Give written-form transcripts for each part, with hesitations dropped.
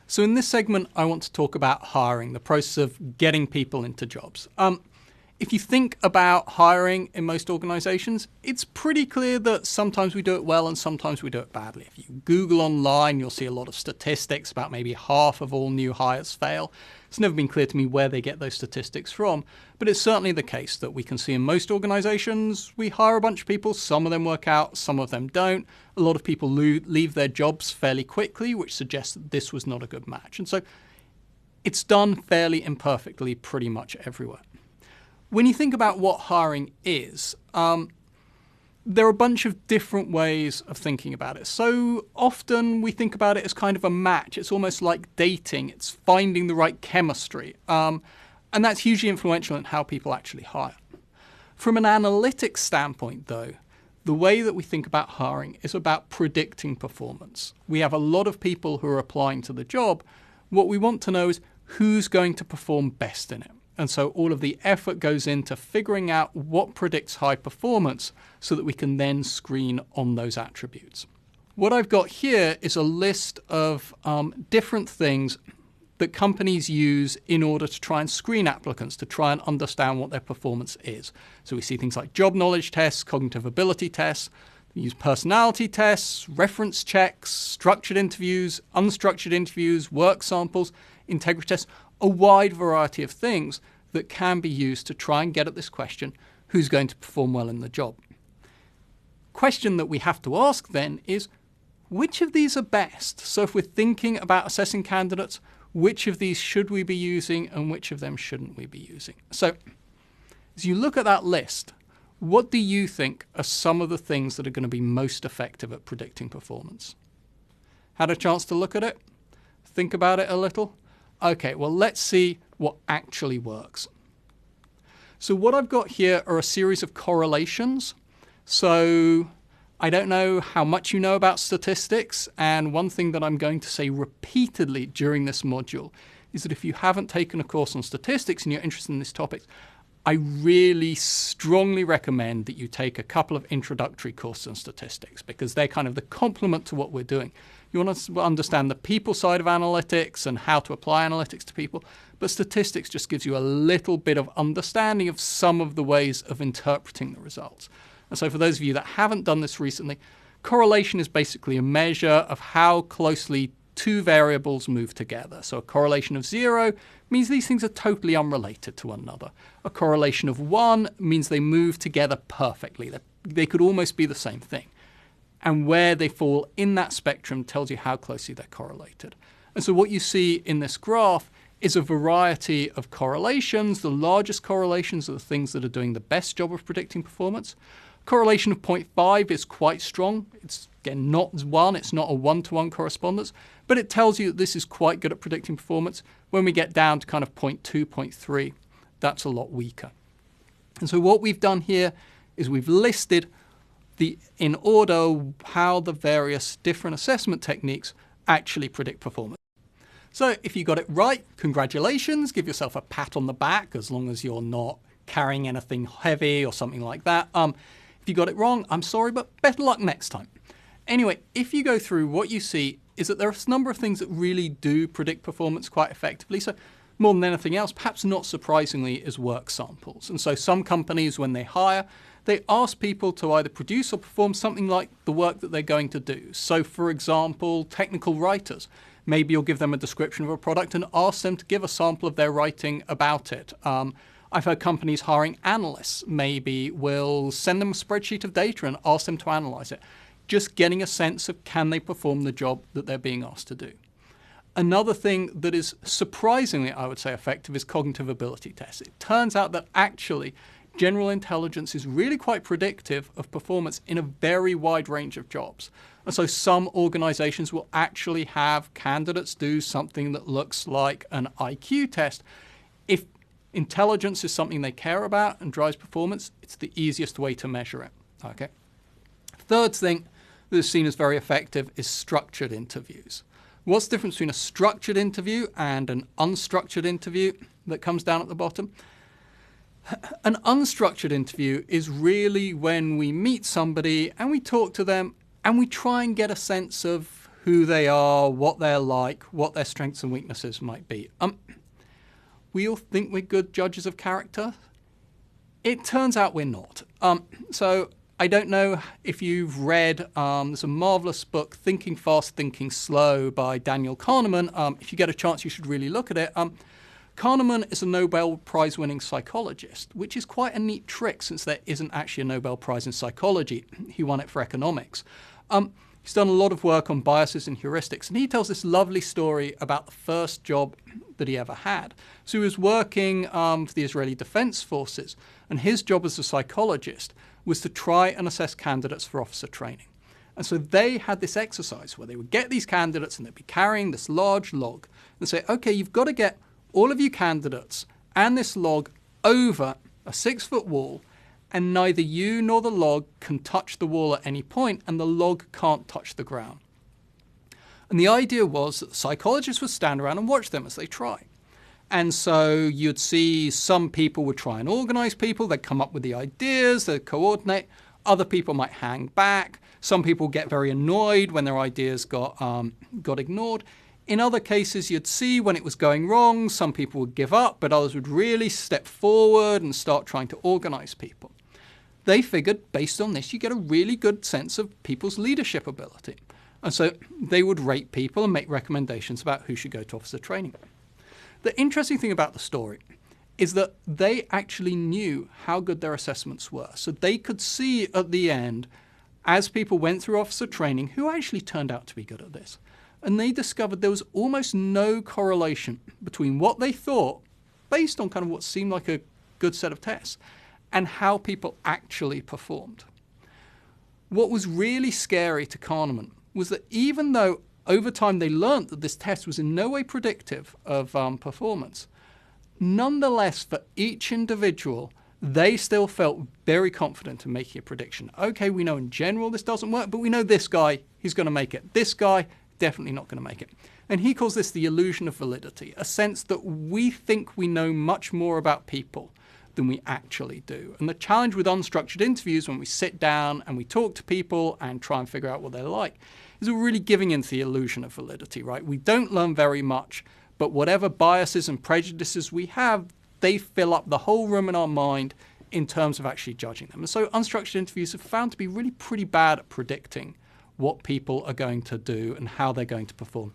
So in this segment, I want to talk about hiring, the process of getting people into jobs. If you think about hiring in most organizations, it's pretty clear that sometimes we do it well and sometimes we do it badly. If you Google online, you'll see a lot of statistics about maybe half of all new hires fail. It's never been clear to me where they get those statistics from, but it's certainly the case that we can see in most organizations, we hire a bunch of people, some of them work out, some of them don't. A lot of people leave their jobs fairly quickly, which suggests that this was not a good match. And so it's done fairly imperfectly pretty much everywhere. When you think about what hiring is, there are a bunch of different ways of thinking about it. So often we think about it as kind of a match. It's almost like dating. It's finding the right chemistry. And that's hugely influential in how people actually hire. From an analytics standpoint, though, the way that we think about hiring is about predicting performance. We have a lot of people who are applying to the job. What we want to know is who's going to perform best in it. And so all of the effort goes into figuring out what predicts high performance so that we can then screen on those attributes. What I've got here is a list of different things that companies use in order to try and screen applicants, to try and understand what their performance is. So we see things like job knowledge tests, cognitive ability tests, we use personality tests, reference checks, structured interviews, unstructured interviews, work samples, integrity tests, a wide variety of things that can be used to try and get at this question, who's going to perform well in the job? Question that we have to ask then is, which of these are best? So if we're thinking about assessing candidates, which of these should we be using and which of them shouldn't we be using? So as you look at that list, what do you think are some of the things that are going to be most effective at predicting performance? Had a chance to look at it? Think about it a little? Okay, well, let's see what actually works. So what I've got here are a series of correlations. So I don't know how much you know about statistics, and one thing that I'm going to say repeatedly during this module is that if you haven't taken a course on statistics and you're interested in this topic, I really strongly recommend that you take a couple of introductory courses on statistics because they're kind of the complement to what we're doing. You want to understand the people side of analytics and how to apply analytics to people, but statistics just gives you a little bit of understanding of some of the ways of interpreting the results. And so for those of you that haven't done this recently, correlation is basically a measure of how closely two variables move together. So a correlation of 0 means these things are totally unrelated to one another. A correlation of 1 means they move together perfectly. They could almost be the same thing. And where they fall in that spectrum tells you how closely they're correlated. And so what you see in this graph is a variety of correlations. The largest correlations are the things that are doing the best job of predicting performance. Correlation of 0.5 is quite strong. It's, again, not 1. It's not a one-to-one correspondence, but it tells you that this is quite good at predicting performance. When we get down to kind of 0.2, 0.3, that's a lot weaker. And so what we've done here is we've listed in order how the various different assessment techniques actually predict performance. So if you got it right, congratulations, give yourself a pat on the back as long as you're not carrying anything heavy or something like that. If you got it wrong, I'm sorry, but better luck next time. Anyway, if you go through, what you see is that there are a number of things that really do predict performance quite effectively. So more than anything else, perhaps not surprisingly, is work samples. And so some companies, when they hire, they ask people to either produce or perform something like the work that they're going to do. So for example, technical writers, maybe you'll give them a description of a product and ask them to give a sample of their writing about it. I've heard companies hiring analysts maybe will send them a spreadsheet of data and ask them to analyze it, just getting a sense of can they perform the job that they're being asked to do. Another thing that is surprisingly, I would say, effective is cognitive ability tests. It turns out that actually general intelligence is really quite predictive of performance in a very wide range of jobs. And so some organizations will actually have candidates do something that looks like an IQ test. If intelligence is something they care about and drives performance, it's the easiest way to measure it. Okay. Third thing that is seen as very effective is structured interviews. What's the difference between a structured interview and an unstructured interview that comes down at the bottom? An unstructured interview is really when we meet somebody and we talk to them and we try and get a sense of who they are, what they're like, what their strengths and weaknesses might be. We all think we're good judges of character. It turns out we're not. So I don't know if you've read, there's a marvelous book, Thinking Fast, Thinking Slow by Daniel Kahneman. If you get a chance, you should really look at it. Kahneman is a Nobel Prize-winning psychologist, which is quite a neat trick since there isn't actually a Nobel Prize in psychology. He won it for economics. He's done a lot of work on biases and heuristics, and he tells this lovely story about the first job that he ever had. So he was working for the Israeli Defense Forces, and his job as a psychologist was to try and assess candidates for officer training. And so they had this exercise where they would get these candidates and they'd be carrying this large log and say, okay, you've got to get all of you candidates and this log over a 6-foot wall, and neither you nor the log can touch the wall at any point, and the log can't touch the ground. And the idea was that the psychologists would stand around and watch them as they try. And so you'd see some people would try and organize people, they'd come up with the ideas, they'd coordinate, other people might hang back, some people get very annoyed when their ideas got ignored. In other cases, you'd see when it was going wrong, some people would give up, but others would really step forward and start trying to organize people. They figured, based on this, you get a really good sense of people's leadership ability. And so they would rate people and make recommendations about who should go to officer training. The interesting thing about the story is that they actually knew how good their assessments were. So they could see at the end, as people went through officer training, who actually turned out to be good at this. And they discovered there was almost no correlation between what they thought, based on kind of what seemed like a good set of tests, and how people actually performed. What was really scary to Kahneman was that even though over time they learned that this test was in no way predictive of performance, nonetheless, for each individual, they still felt very confident in making a prediction. Okay, we know in general this doesn't work, but we know this guy, he's going to make it. This guy, definitely not going to make it. And he calls this the illusion of validity, a sense that we think we know much more about people than we actually do. And the challenge with unstructured interviews, when we sit down and we talk to people and try and figure out what they're like, is we're really giving into the illusion of validity, right? We don't learn very much, but whatever biases and prejudices we have, they fill up the whole room in our mind in terms of actually judging them. And so unstructured interviews have found to be really pretty bad at predicting what people are going to do and how they're going to perform.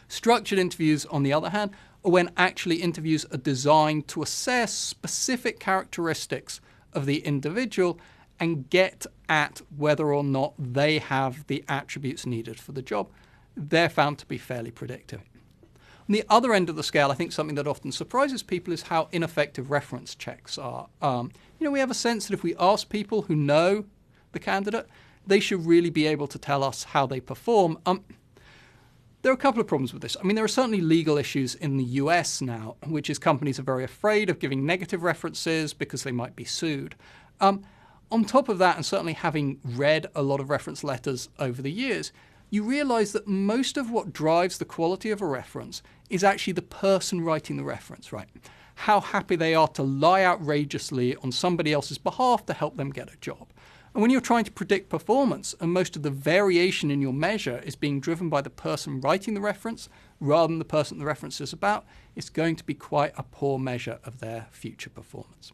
Structured interviews, on the other hand, are when actually interviews are designed to assess specific characteristics of the individual and get at whether or not they have the attributes needed for the job. They're found to be fairly predictive. On the other end of the scale, I think something that often surprises people is how ineffective reference checks are. We have a sense that if we ask people who know the candidate, they should really be able to tell us how they perform. There are a couple of problems with this. I mean, there are certainly legal issues in the US now, which is companies are very afraid of giving negative references because they might be sued. On top of that, and certainly having read a lot of reference letters over the years, you realize that most of what drives the quality of a reference is actually the person writing the reference, right? How happy they are to lie outrageously on somebody else's behalf to help them get a job. And when you're trying to predict performance and most of the variation in your measure is being driven by the person writing the reference rather than the person the reference is about, it's going to be quite a poor measure of their future performance.